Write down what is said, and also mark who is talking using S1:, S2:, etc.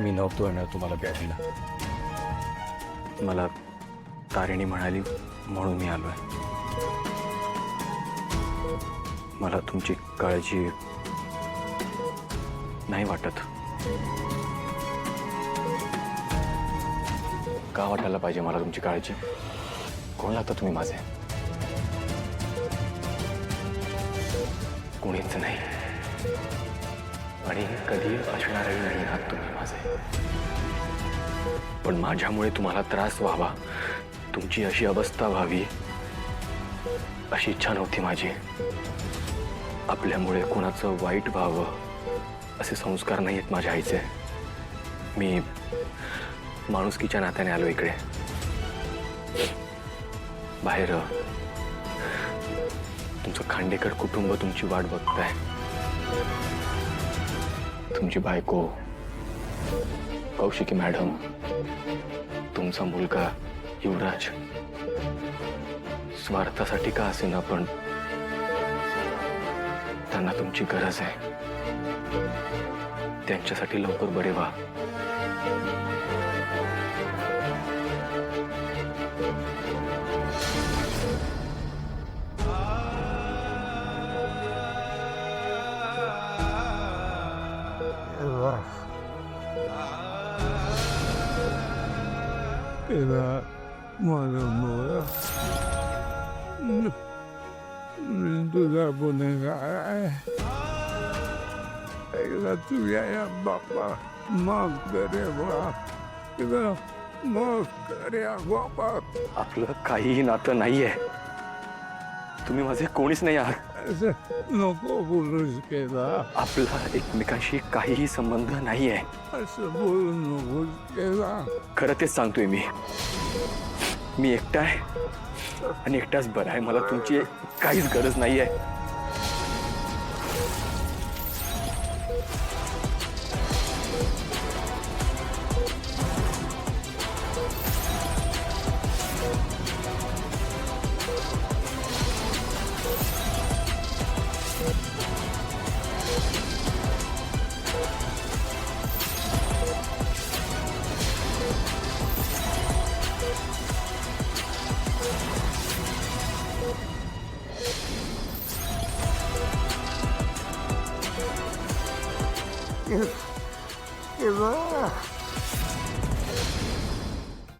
S1: मी नव्हतो येणार तुम्हाला प्यायला. मला तारिणी म्हणाली म्हणून मी आलोय. मला तुमची काळजी नाही वाटत. का वाटायला पाहिजे मला तुमची काळजी? कोण लागता तुम्ही माझे? कोणीच नाही आणि कधी असणारही नाही आहात तुम्ही माझे. पण माझ्यामुळे तुम्हाला त्रास व्हावा, तुमची अशी अवस्था व्हावी अशी इच्छा नव्हती माझी. आपल्यामुळे कोणाचं वाईट व्हावं असे संस्कार नाही आहेत माझ्या आईचे. मी माणुसकीच्या नात्याने आलो इकडे. बाहेर तुमचं खांडेकर कुटुंब तुमची वाट बघताय. तुमची बायको कौशिकी मॅडम, तुमचा मुलगा युवराज. स्वार्थासाठी का असेना पण त्यांना तुमची गरज आहे. त्यांच्यासाठी लवकर बरे व्हा.
S2: Era Mono तुझा गुन्हेगार एकदा तुझ्या या बाप्पा माफ करे बा, माफ करे बाप्पा.
S1: आपलं काहीही नातं नाहीये. तुम्ही माझे कोणीच नाही आहात.
S2: असं नको बोलूस केला.
S1: आपला एकमेकांशी काहीही संबंध नाहीये.
S2: असं बोलू नकोस केला.
S1: खरं तेच सांगतोय मी एकटा आहे आणि एकटाच बरा आहे. मला तुमची काहीच गरज नाहीये.